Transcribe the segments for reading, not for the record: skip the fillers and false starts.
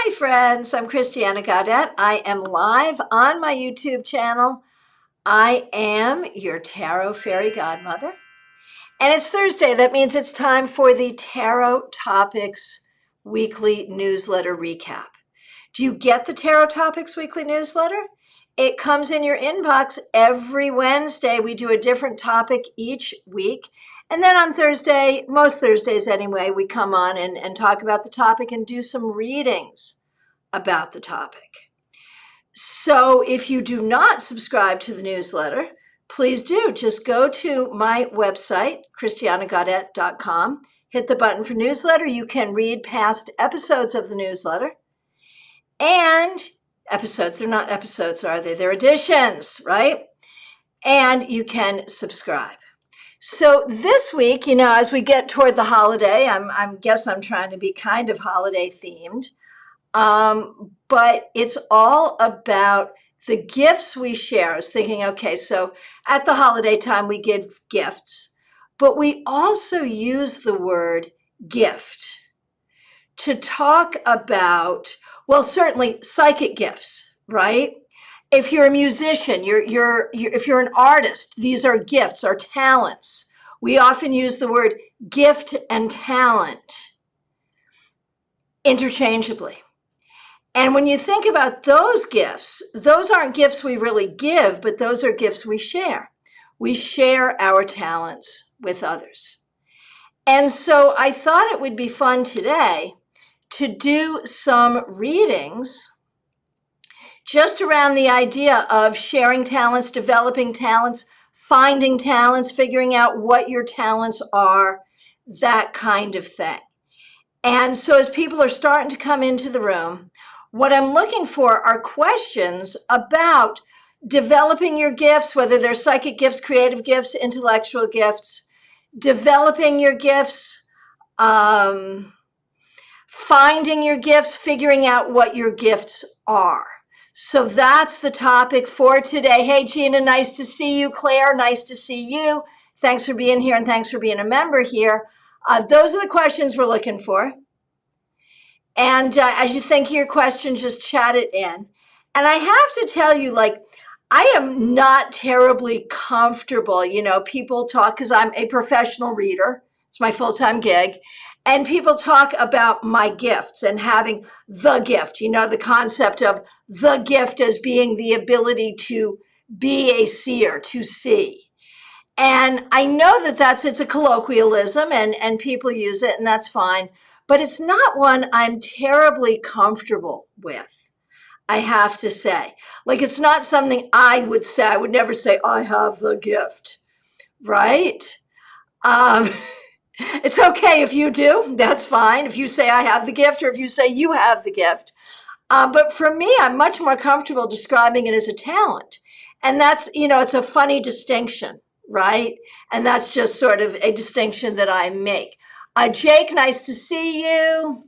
Hi friends, I'm Christiana Gaudet. I am live on my YouTube channel. I am your Tarot Fairy Godmother. And it's Thursday. That means it's time for the Tarot Topics Weekly Newsletter Recap. Do you get the Tarot Topics Weekly Newsletter? It comes in your inbox every Wednesday. We do a different topic each week. And then on Thursday, most Thursdays anyway, we come on and talk about the topic and do some readings about the topic. So if you do not subscribe to the newsletter, please do. Just go to my website, christianagaudet.com, hit the button for newsletter. You can read past episodes of the newsletter. And episodes, they're not episodes, are they? They're editions, right? And you can subscribe. So this week, as we get toward the holiday, I guess I'm trying to be kind of holiday themed. But it's all about the gifts we share. I was thinking, okay, so at the holiday time, we give gifts, but we also use the word gift to talk about, well, certainly psychic gifts, right? If you're a musician, if you're an artist, these are gifts, are talents. We often use the word gift and talent interchangeably. And when you think about those gifts, those aren't gifts we really give, but those are gifts we share. We share our talents with others. And so I thought it would be fun today to do some readings just around the idea of sharing talents, developing talents, finding talents, figuring out what your talents are, that kind of thing. And so as people are starting to come into the room, what I'm looking for are questions about developing your gifts, whether they're psychic gifts, creative gifts, intellectual gifts, developing your gifts, finding your gifts, figuring out what your gifts are. So that's the topic for today. Hey, Gina, nice to see you. Claire, nice to see you. Thanks for being here and thanks for being a member here. Those are the questions we're looking for. And as you think of your question, just chat it in. And I have to tell you, I am not terribly comfortable. People talk, because I'm a professional reader. It's my full-time gig. And people talk about my gifts and having the gift, the concept of the gift as being the ability to be a seer, to see. And I know that it's a colloquialism and people use it and that's fine. But it's not one I'm terribly comfortable with, I have to say. It's not something I would say. I would never say, I have the gift, right? It's okay if you do. That's fine. If you say I have the gift or if you say you have the gift. But for me, I'm much more comfortable describing it as a talent. And that's, it's a funny distinction, right? And that's just sort of a distinction that I make. Jake, nice to see you.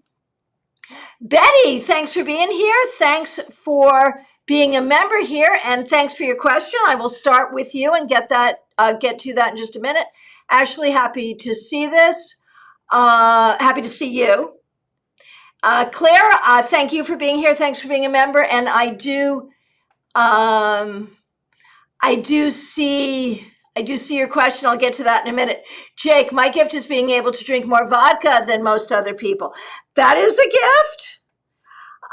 Betty, thanks for being here. Thanks for being a member here, and thanks for your question. I will start with you and get to that in just a minute. Ashley, happy to see this. Happy to see you. Claire, thank you for being here. Thanks for being a member, and I do see your question. I'll get to that in a minute. Jake, my gift is being able to drink more vodka than most other people. That is a gift.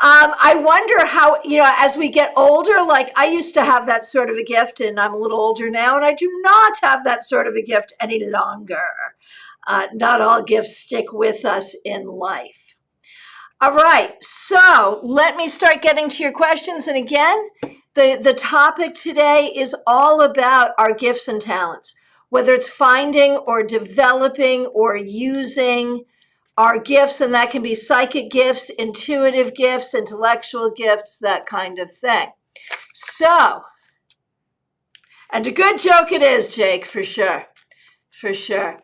I wonder how, as we get older, I used to have that sort of a gift and I'm a little older now and I do not have that sort of a gift any longer. Not all gifts stick with us in life. All right, so let me start getting to your questions. And again, the topic today is all about our gifts and talents, whether it's finding or developing or using our gifts, and that can be psychic gifts, intuitive gifts, intellectual gifts, that kind of thing. So, and a good joke it is, Jake, for sure, for sure.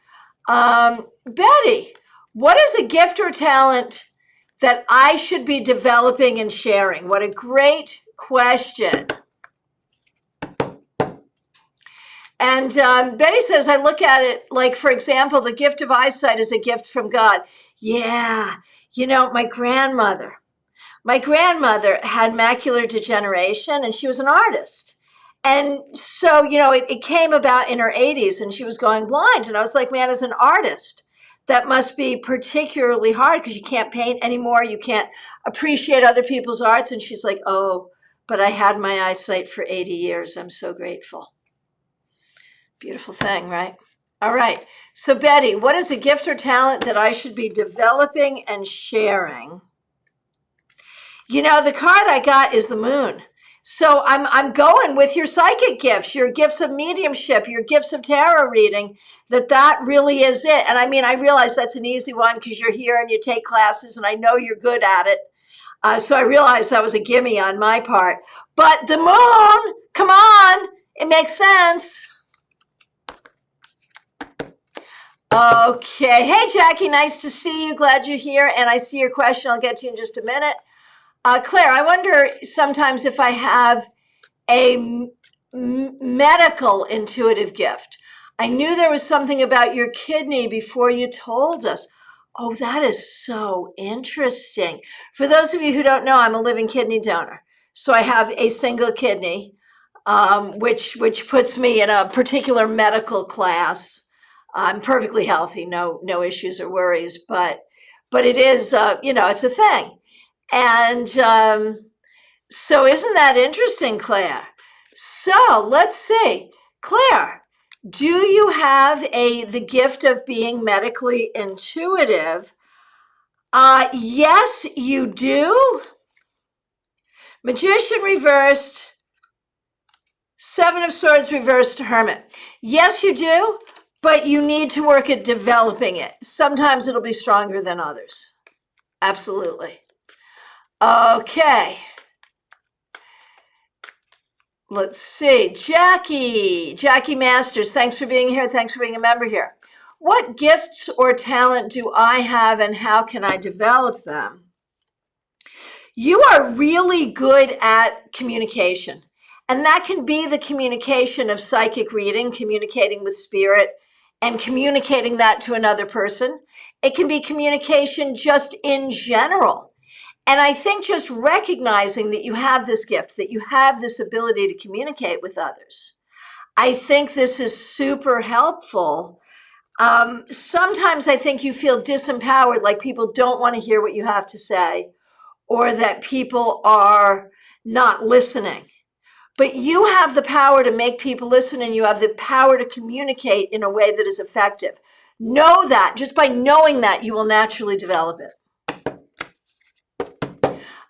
Betty, what is a gift or talent that I should be developing and sharing? What a great question. And Betty says, I look at it for example, the gift of eyesight is a gift from God. Yeah, my grandmother My grandmother had macular degeneration and she was an artist. And so, it came about in her 80s and she was going blind. And I was like, man, as an artist, that must be particularly hard because you can't paint anymore. You can't appreciate other people's arts. And she's like, oh, but I had my eyesight for 80 years. I'm so grateful. Beautiful thing, right? All right. So Betty, what is a gift or talent that I should be developing and sharing? The card I got is the moon. So I'm going with your psychic gifts, your gifts of mediumship, your gifts of tarot reading, that really is it. And I realize that's an easy one because you're here and you take classes and I know you're good at it. So I realized that was a gimme on my part. But the moon, come on, it makes sense. Okay. Hey, Jackie, nice to see you. Glad you're here. And I see your question. I'll get to you in just a minute. Claire, I wonder sometimes if I have a medical intuitive gift. I knew there was something about your kidney before you told us. Oh, that is so interesting. For those of you who don't know, I'm a living kidney donor. So I have a single kidney, which puts me in a particular medical class. I'm perfectly healthy, no issues or worries, but it is, it's a thing. And so isn't that interesting, Claire? So let's see. Claire, do you have the gift of being medically intuitive? Yes, you do. Magician reversed. Seven of Swords reversed, Hermit. Yes, you do, but you need to work at developing it. Sometimes it'll be stronger than others. Absolutely. Okay. Let's see. Jackie Masters, thanks for being here. Thanks for being a member here. What gifts or talent do I have and how can I develop them? You are really good at communication. And that can be the communication of psychic reading, communicating with spirit, and communicating that to another person. It can be communication just in general. And I think just recognizing that you have this gift, that you have this ability to communicate with others, I think this is super helpful. Sometimes I think you feel disempowered, like people don't want to hear what you have to say, or that people are not listening. But you have the power to make people listen, and you have the power to communicate in a way that is effective. Know that. Just by knowing that, you will naturally develop it.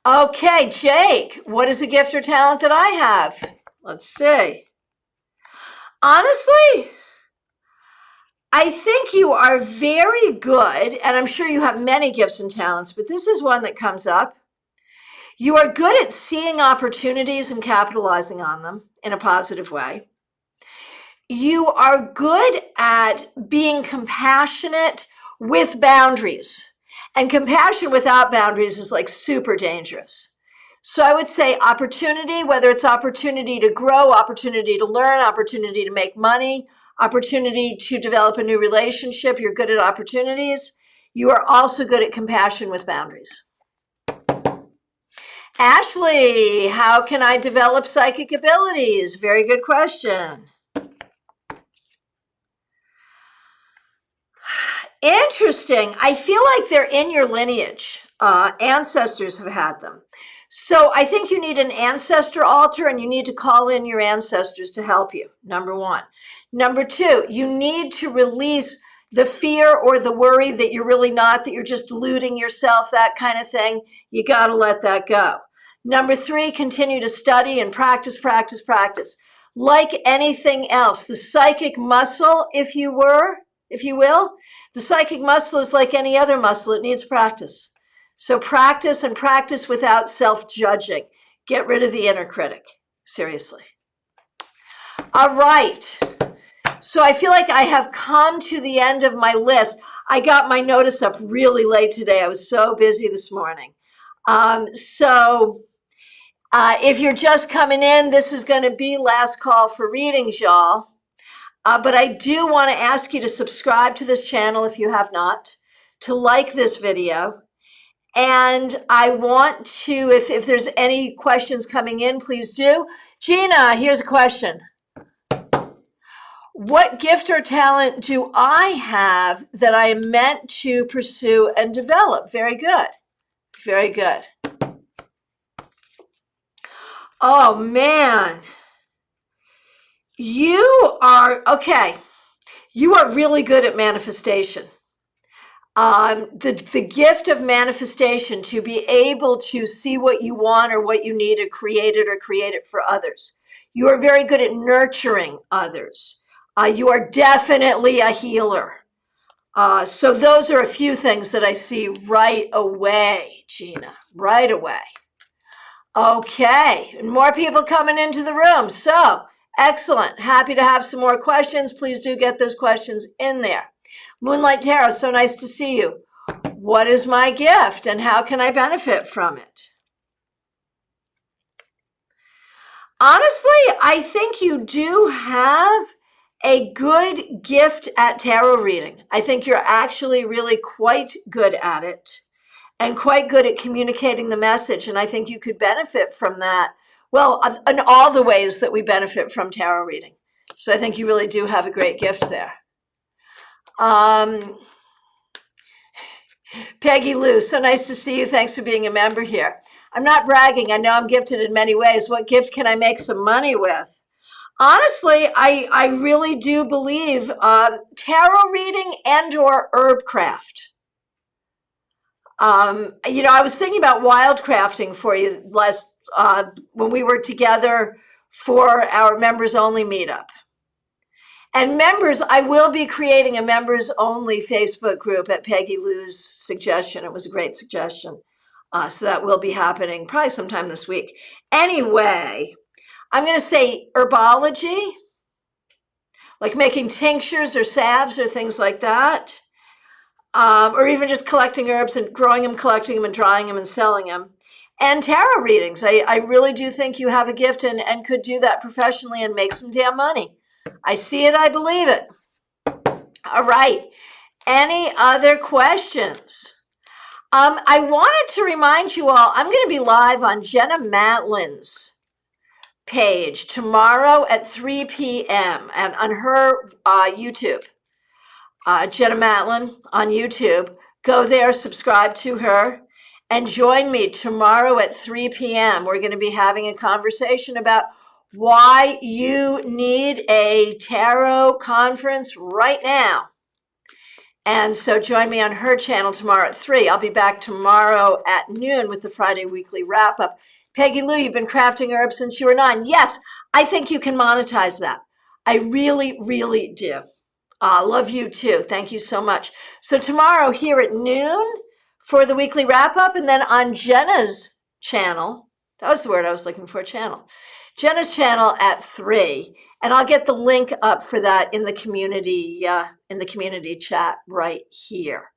Okay, Jake, what is a gift or talent that I have? Let's see. Honestly, I think you are very good, and I'm sure you have many gifts and talents, but this is one that comes up. You are good at seeing opportunities and capitalizing on them in a positive way. You are good at being compassionate with boundaries. And compassion without boundaries is like super dangerous. So I would say opportunity, whether it's opportunity to grow, opportunity to learn, opportunity to make money, opportunity to develop a new relationship. You're good at opportunities. You are also good at compassion with boundaries. Ashley, how can I develop psychic abilities? Very good question. Interesting. I feel like they're in your lineage. Ancestors have had them. So I think you need an ancestor altar and you need to call in your ancestors to help you, number one. Number two, you need to release the fear or the worry that you're really not, that you're just deluding yourself, that kind of thing. You got to let that go. Number three, continue to study and practice. Like anything else, the psychic muscle, if you will, the psychic muscle is like any other muscle. It needs practice. So practice and practice without self-judging. Get rid of the inner critic. Seriously. All right. So I feel like I have come to the end of my list. I got my notice up really late today. I was so busy this morning. If you're just coming in, this is going to be last call for readings, y'all. But I do want to ask you to subscribe to this channel if you have not, to like this video, And I want to, if there's any questions coming in, please do. Gina, here's a question. What gift or talent do I have that I am meant to pursue and develop? Very good. Very good. Oh, man. You are, okay. You are really good at manifestation. The gift of manifestation, to be able to see what you want or what you need to create it for others. You are very good at nurturing others. You are definitely a healer. So those are a few things that I see right away, Gina, right away. Okay, and more people coming into the room. So excellent. Happy to have some more questions. Please do get those questions in there. Moonlight Tarot, so nice to see you. What is my gift and how can I benefit from it? Honestly, I think you do have a good gift at tarot reading. I think you're actually really quite good at it and quite good at communicating the message. And I think you could benefit from that. Well, in all the ways that we benefit from tarot reading. So I think you really do have a great gift there. Peggy Lou, so nice to see you. Thanks for being a member here. I'm not bragging. I know I'm gifted in many ways. What gift can I make some money with? Honestly, I really do believe tarot reading and or herb craft. I was thinking about wild crafting for you when we were together for our members only meetup. And members, I will be creating a members only Facebook group at Peggy Lou's suggestion. It was a great suggestion. So that will be happening probably sometime this week. Anyway, I'm going to say herbology, like making tinctures or salves or things like that. Or even just collecting herbs and growing them, collecting them and drying them and selling them. And tarot readings. I really do think you have a gift and could do that professionally and make some damn money. I see it, I believe it. All right. Any other questions? I wanted to remind you all, I'm going to be live on Jenna Matlin's page tomorrow at 3 p.m. and on her YouTube. Jenna Matlin on YouTube. Go there, subscribe to her, and join me tomorrow at 3 p.m. We're going to be having a conversation about why you need a tarot conference right now. And so join me on her channel tomorrow at 3. I'll be back tomorrow at noon with the Friday weekly wrap-up. Peggy Lou, you've been crafting herbs since you were 9. Yes, I think you can monetize that. I really, really do. Love you too. Thank you so much. So tomorrow here at noon for the weekly wrap-up, and then on Jenna's channel, that was the word I was looking for, channel. Jenna's channel at 3, and I'll get the link up for that in the community chat right here.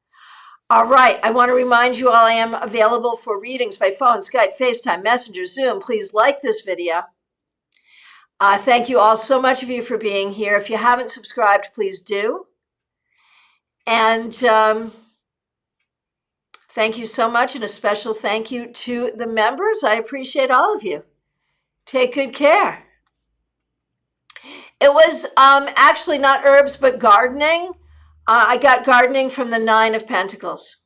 All right, I want to remind you all I am available for readings by phone, Skype, FaceTime, Messenger, Zoom. Please like this video. Thank you all so much of you for being here. If you haven't subscribed, please do. And thank you so much, and a special thank you to the members. I appreciate all of you. Take good care. It was actually not herbs, but gardening. I got gardening from the 9 of Pentacles.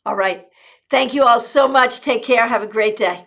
All right. Thank you all so much. Take care. Have a great day.